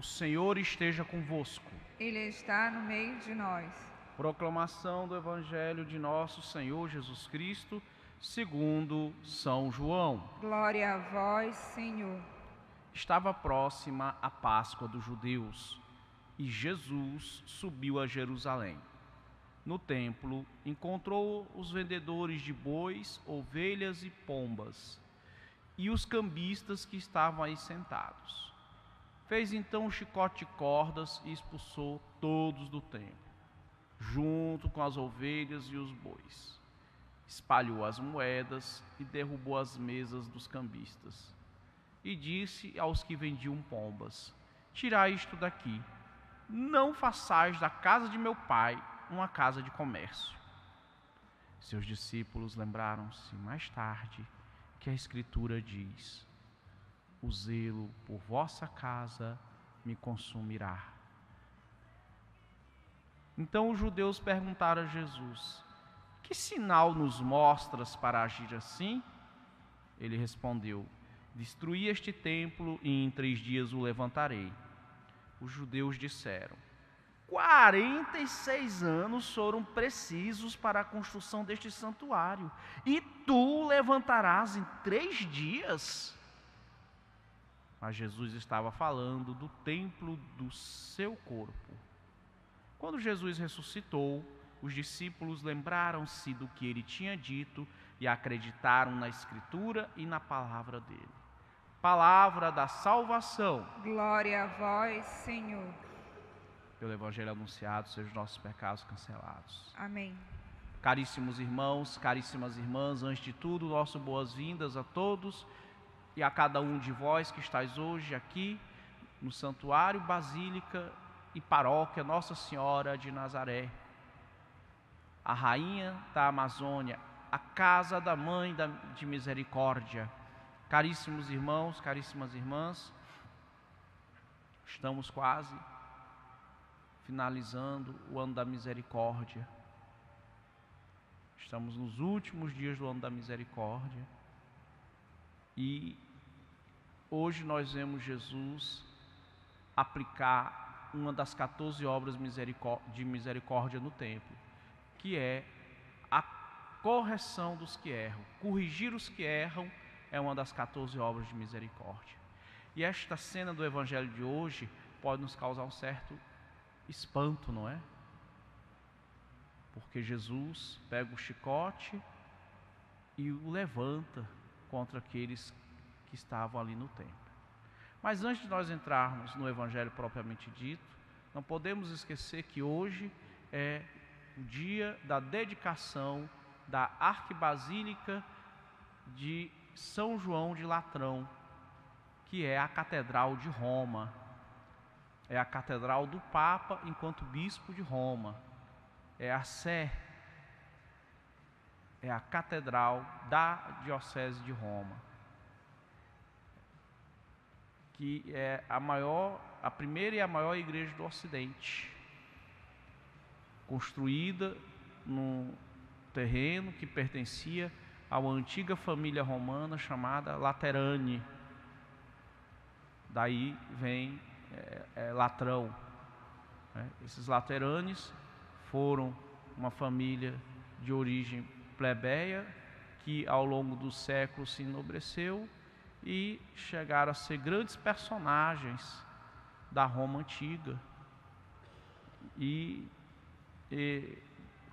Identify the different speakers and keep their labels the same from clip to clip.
Speaker 1: O Senhor esteja convosco.
Speaker 2: Ele está no meio de nós.
Speaker 1: Proclamação do Evangelho de nosso Senhor Jesus Cristo, segundo São João.
Speaker 2: Glória a vós, Senhor.
Speaker 1: Estava próxima a Páscoa dos judeus e Jesus subiu a Jerusalém. No templo, encontrou os vendedores de bois, ovelhas e pombas e os cambistas que estavam aí sentados. Fez então um chicote de cordas e expulsou todos do templo, junto com as ovelhas e os bois. Espalhou as moedas e derrubou as mesas dos cambistas. E disse aos que vendiam pombas: tirai isto daqui, não façais da casa de meu pai uma casa de comércio. Seus discípulos lembraram-se mais tarde que a Escritura diz: o zelo por vossa casa me consumirá. Então os judeus perguntaram a Jesus: que sinal nos mostras para agir assim? Ele respondeu: destruí este templo e em 3 dias o levantarei. Os judeus disseram: 46 anos foram precisos para a construção deste santuário, e tu o levantarás em 3 dias? Mas Jesus estava falando do templo do seu corpo. Quando Jesus ressuscitou, os discípulos lembraram-se do que ele tinha dito e acreditaram na Escritura e na palavra dele. Palavra da salvação.
Speaker 2: Glória a vós, Senhor.
Speaker 1: Pelo Evangelho anunciado, sejam os nossos pecados cancelados.
Speaker 2: Amém.
Speaker 1: Caríssimos irmãos, caríssimas irmãs, antes de tudo, nosso boas-vindas a todos e a cada um de vós que estáis hoje aqui no Santuário, Basílica e Paróquia Nossa Senhora de Nazaré, a Rainha da Amazônia, a Casa da Mãe de Misericórdia. Caríssimos irmãos, caríssimas irmãs, estamos quase finalizando o ano da misericórdia. Estamos nos últimos dias do ano da misericórdia. E hoje nós vemos Jesus aplicar uma das 14 obras de misericórdia no templo, que é a correção dos que erram. Corrigir os que erram é uma das 14 obras de misericórdia. E esta cena do Evangelho de hoje pode nos causar um certo espanto, não é? Porque Jesus pega o chicote e o levanta contra aqueles que estavam ali no templo. Mas antes de nós entrarmos no Evangelho propriamente dito, não podemos esquecer que hoje é o dia da dedicação da Arquibasílica de São João de Latrão, que é a Catedral de Roma. É a Catedral do Papa enquanto Bispo de Roma. É a Sé, é a Catedral da Diocese de Roma, que é a primeira e a maior igreja do Ocidente, construída num terreno que pertencia a uma antiga família romana chamada Laterani. Daí vem Latrão. Esses Lateranes foram uma família de origem plebeia que ao longo dos séculos se enobreceu e chegaram a ser grandes personagens da Roma antiga. E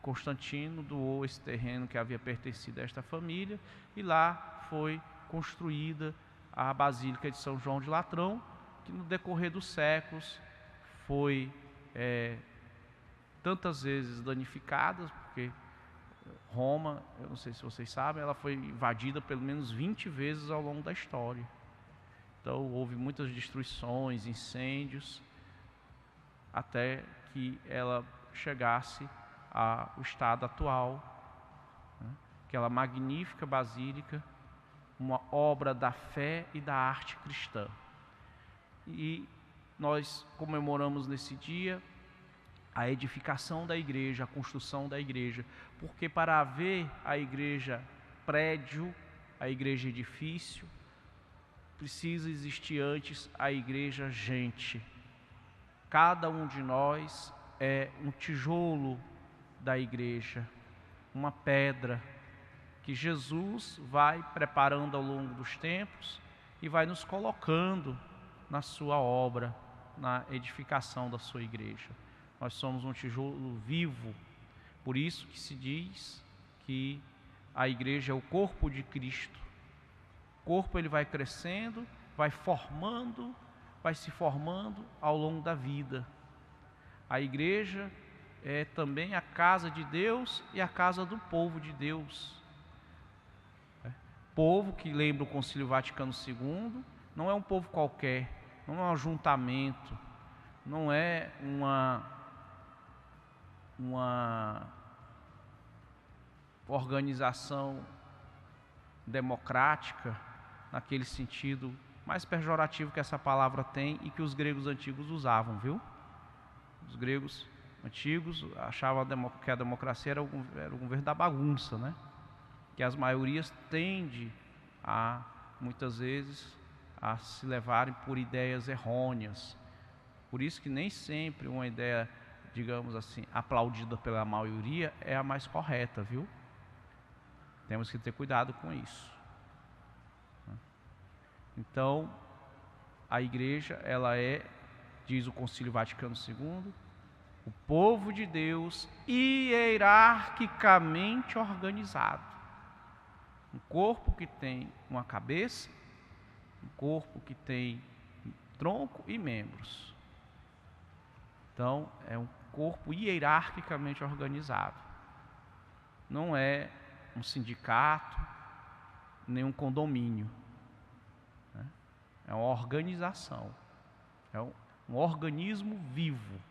Speaker 1: Constantino doou esse terreno que havia pertencido a esta família, e lá foi construída a Basílica de São João de Latrão, que no decorrer dos séculos foi tantas vezes danificada, porque Roma, eu não sei se vocês sabem, ela foi invadida pelo menos 20 vezes ao longo da história. Então houve muitas destruições, incêndios, até que ela chegasse ao estado atual, né? Aquela magnífica basílica, uma obra da fé e da arte cristã. E nós comemoramos nesse dia a edificação da igreja, a construção da igreja, porque para haver a igreja prédio, a igreja edifício, precisa existir antes a igreja gente. Cada um de nós é um tijolo da igreja, uma pedra que Jesus vai preparando ao longo dos tempos e vai nos colocando na sua obra, na edificação da sua igreja. Nós somos um tijolo vivo, por isso que se diz que a igreja é o corpo de Cristo. O corpo ele vai crescendo, vai se formando ao longo da vida. A igreja é também a casa de Deus e a casa do povo de Deus. Povo que lembra o Concílio Vaticano II, não é um povo qualquer, não é um ajuntamento, não é uma organização democrática, naquele sentido mais pejorativo que essa palavra tem e que os gregos antigos usavam, viu? Os gregos antigos achavam que a democracia era o governo da bagunça, né? Que as maiorias tendem a, muitas vezes, a se levarem por ideias errôneas. Por isso que nem sempre uma ideia, digamos assim, aplaudida pela maioria é a mais correta, viu? Temos que ter cuidado com isso. Então, a igreja, ela é, diz o Concílio Vaticano II, o povo de Deus hierarquicamente organizado. Um corpo que tem uma cabeça, um corpo que tem tronco e membros. Então, é um corpo hierarquicamente organizado. Não é um sindicato, nem um condomínio. É uma organização. É um organismo vivo.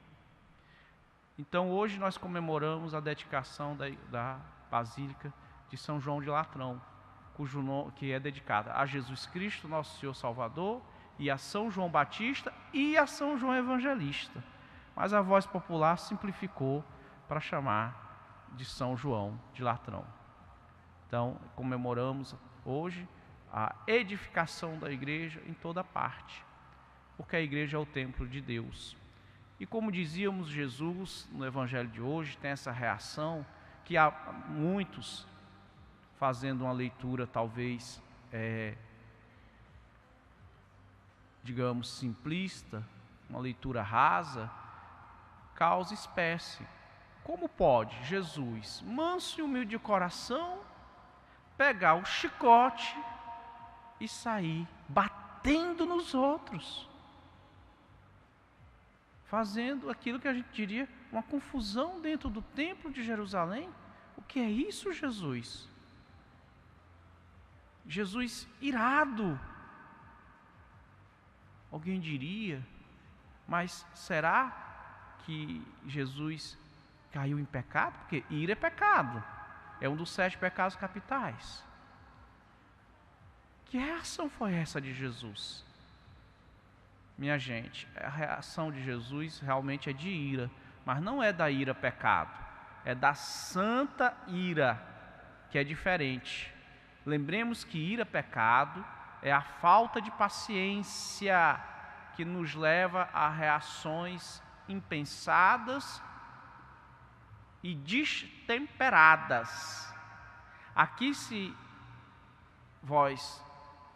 Speaker 1: Então, hoje nós comemoramos a dedicação da Basílica de São João de Latrão, que é dedicada a Jesus Cristo, nosso Senhor Salvador, e a São João Batista e a São João Evangelista. Mas a voz popular simplificou para chamar de São João de Latrão. Então, comemoramos hoje a edificação da igreja em toda parte, porque a igreja é o templo de Deus. E como dizíamos, Jesus, no Evangelho de hoje, tem essa reação que há muitos, fazendo uma leitura talvez, digamos, simplista, uma leitura rasa, causa espécie. Como pode Jesus, manso e humilde de coração, pegar o chicote e sair batendo nos outros, fazendo aquilo que a gente diria uma confusão dentro do templo de Jerusalém? O que é isso, Jesus? Jesus irado. Alguém diria, mas será que Jesus caiu em pecado? Porque ira é pecado, é um dos 7 pecados capitais. Que reação foi essa de Jesus? Minha gente, a reação de Jesus realmente é de ira, mas não é da ira pecado, é da santa ira, que é diferente. Lembremos que ira pecado é a falta de paciência que nos leva a reações impensadas e destemperadas. Aqui, se vós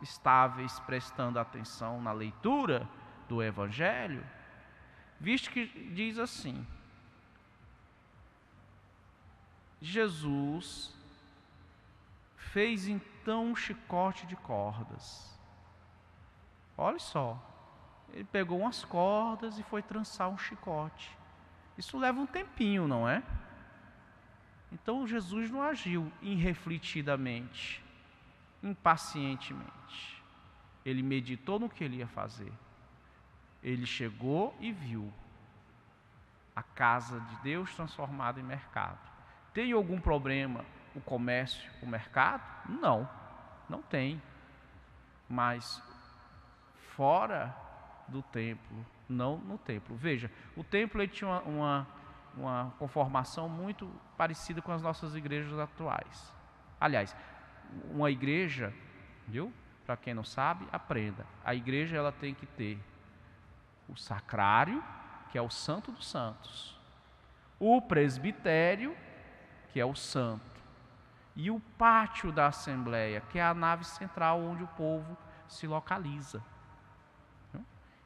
Speaker 1: estáveis prestando atenção na leitura do Evangelho, visto que diz assim: Jesus fez então um chicote de cordas. Olha só, ele pegou umas cordas e foi trançar um chicote. Isso leva um tempinho, não é? Então Jesus não agiu irrefletidamente, impacientemente. Ele meditou no que ele ia fazer. Ele chegou e viu a casa de Deus transformada em mercado. Tem algum problema o comércio, o mercado? Não, não tem. Mas fora do templo, não no templo. Veja, o templo ele tinha uma conformação muito parecida com as nossas igrejas atuais. Aliás, uma igreja, viu? Para quem não sabe, aprenda. A igreja ela tem que ter o sacrário, que é o Santo dos Santos, o presbitério, que é o santo, e o pátio da Assembleia, que é a nave central onde o povo se localiza.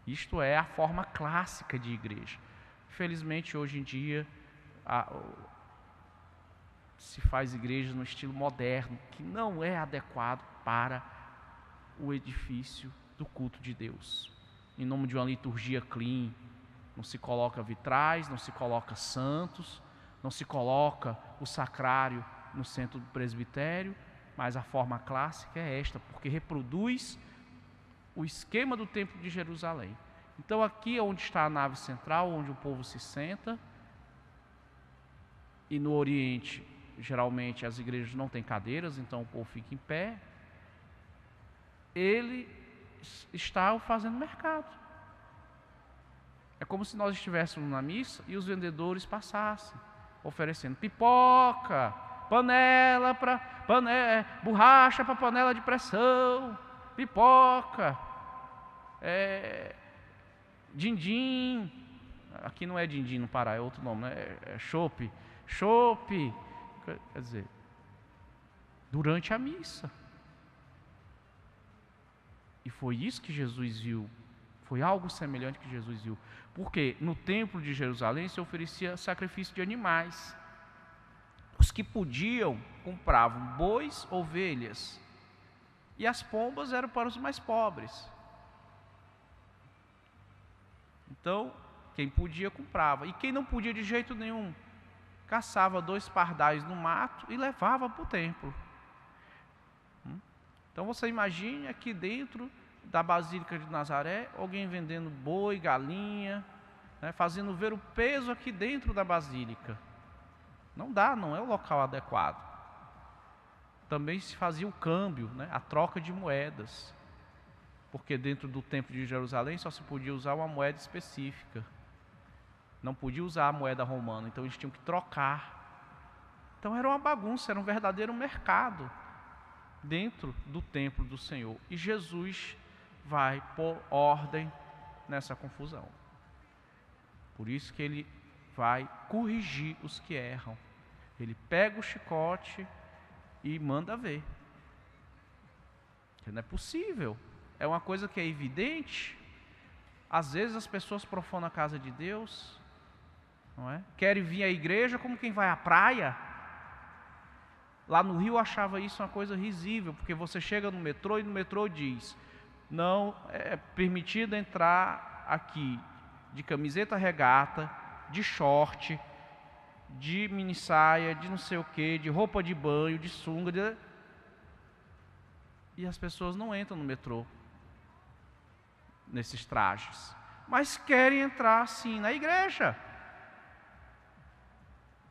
Speaker 1: Isto é a forma clássica de igreja. Infelizmente, hoje em dia, se faz igreja no estilo moderno, que não é adequado para o edifício do culto de Deus. Em nome de uma liturgia clean, não se coloca vitrais, não se coloca santos, não se coloca o sacrário no centro do presbitério, mas a forma clássica é esta, porque reproduz o esquema do Templo de Jerusalém. Então aqui é onde está a nave central, onde o povo se senta, e no Oriente, geralmente as igrejas não têm cadeiras, então o povo fica em pé. Ele está fazendo mercado. É como se nós estivéssemos na missa e os vendedores passassem, oferecendo pipoca, borracha para panela de pressão, pipoca, din-din, aqui não é din-din no Pará, é outro nome, né? É chope, quer dizer, durante a missa. E foi isso que Jesus viu, foi algo semelhante que Jesus viu, porque no templo de Jerusalém se oferecia sacrifício de animais. Os que podiam compravam bois, ovelhas, e as pombas eram para os mais pobres. Então, quem podia comprava, e quem não podia de jeito nenhum, caçava 2 pardais no mato e levava para o templo. Então você imagine aqui dentro da Basílica de Nazaré, alguém vendendo boi, galinha, né, fazendo ver o peso aqui dentro da Basílica. Não dá, não é o local adequado. Também se fazia o câmbio, né, a troca de moedas, porque dentro do Templo de Jerusalém só se podia usar uma moeda específica. Não podia usar a moeda romana, então eles tinham que trocar. Então era uma bagunça, era um verdadeiro mercado dentro do templo do Senhor. E Jesus vai pôr ordem nessa confusão. Por isso que ele vai corrigir os que erram. Ele pega o chicote e manda ver. Não é possível. É uma coisa que é evidente. Às vezes as pessoas profanam a casa de Deus, não é? Querem vir à igreja como quem vai à praia. Lá no Rio eu achava isso uma coisa risível, porque você chega no metrô e no metrô diz: não é permitido entrar aqui de camiseta regata, de short, de mini saia, de não sei o que, de roupa de banho, de sunga, e as pessoas não entram no metrô nesses trajes, mas querem entrar assim na igreja.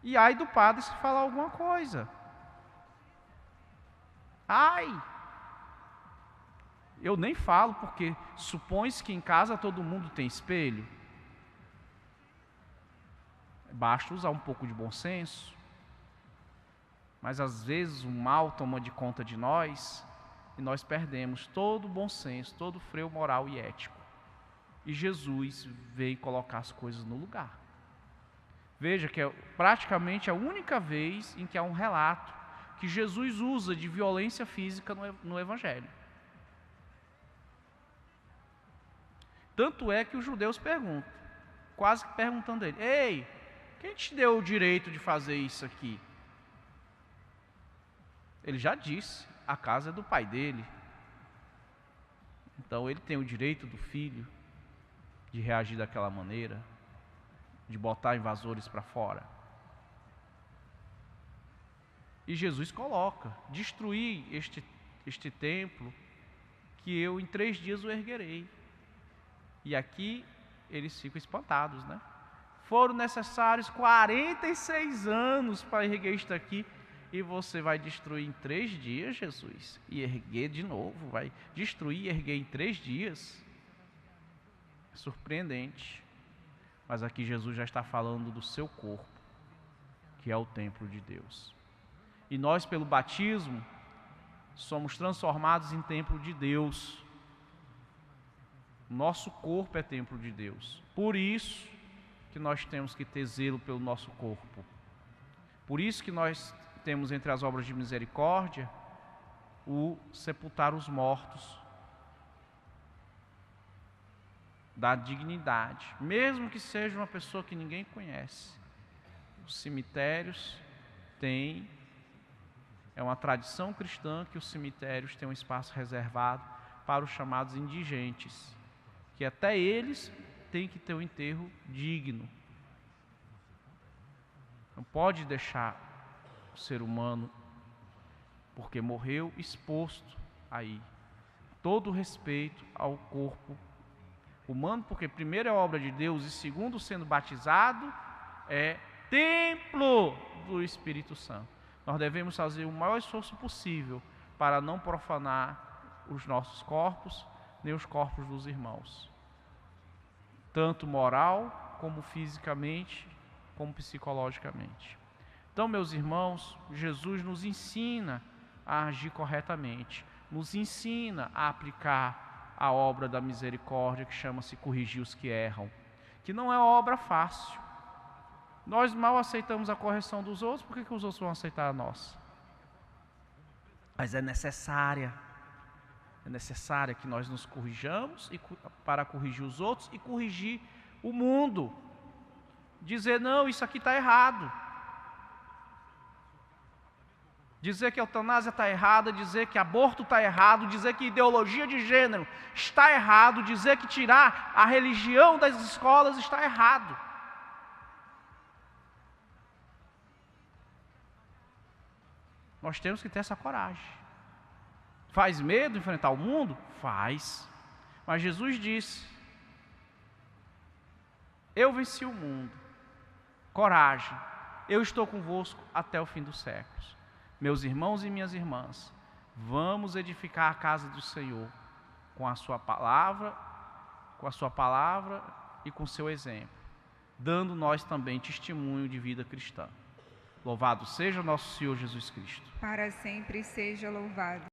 Speaker 1: E ai do padre se falar alguma coisa. Ai! Eu nem falo, porque supõe-se que em casa todo mundo tem espelho. Basta usar um pouco de bom senso. Mas às vezes o mal toma de conta de nós e nós perdemos todo o bom senso, todo o freio moral e ético. E Jesus veio colocar as coisas no lugar. Veja que é praticamente a única vez em que há um relato que Jesus usa de violência física no Evangelho. Tanto é que os judeus perguntam, quase que perguntando a ele: ei, quem te deu o direito de fazer isso aqui? Ele já disse, a casa é do pai dele. Então ele tem o direito do filho de reagir daquela maneira, de botar invasores para fora. E Jesus coloca: destruir este templo, que eu em 3 dias o erguerei. E aqui eles ficam espantados, né? Foram necessários 46 anos para erguer isto aqui, e você vai destruir em 3 dias, Jesus? E erguer de novo, vai destruir e erguer em 3 dias? É surpreendente. Mas aqui Jesus já está falando do seu corpo, que é o templo de Deus. E nós, pelo batismo, somos transformados em templo de Deus. Nosso corpo é templo de Deus. Por isso, que nós temos que ter zelo pelo nosso corpo. Por isso que nós temos entre as obras de misericórdia o sepultar os mortos, da dignidade, mesmo que seja uma pessoa que ninguém conhece. Os cemitérios têm, é uma tradição cristã que os cemitérios têm um espaço reservado para os chamados indigentes, que até eles têm que ter um enterro digno. Não pode deixar o ser humano, porque morreu, exposto aí. Todo o respeito ao corpo humano, porque primeiro é obra de Deus e segundo, sendo batizado, é templo do Espírito Santo. Nós devemos fazer o maior esforço possível para não profanar os nossos corpos, nem os corpos dos irmãos, tanto moral, como fisicamente, como psicologicamente. Então, meus irmãos, Jesus nos ensina a agir corretamente, nos ensina a aplicar a obra da misericórdia, que chama-se corrigir os que erram, que não é obra fácil. Nós mal aceitamos a correção dos outros, por que os outros vão aceitar a nossa? Mas é necessária que nós nos corrijamos para corrigir os outros e corrigir o mundo. Dizer, não, isso aqui está errado. Dizer que a eutanásia está errada, dizer que aborto está errado, dizer que ideologia de gênero está errado, dizer que tirar a religião das escolas está errado. Nós temos que ter essa coragem. Faz medo enfrentar o mundo? Faz. Mas Jesus disse, eu venci o mundo. Coragem. Eu estou convosco até o fim dos séculos. Meus irmãos e minhas irmãs, vamos edificar a casa do Senhor com a sua palavra e com seu exemplo, dando nós também testemunho de vida cristã. Louvado seja nosso Senhor Jesus Cristo.
Speaker 2: Para sempre seja louvado.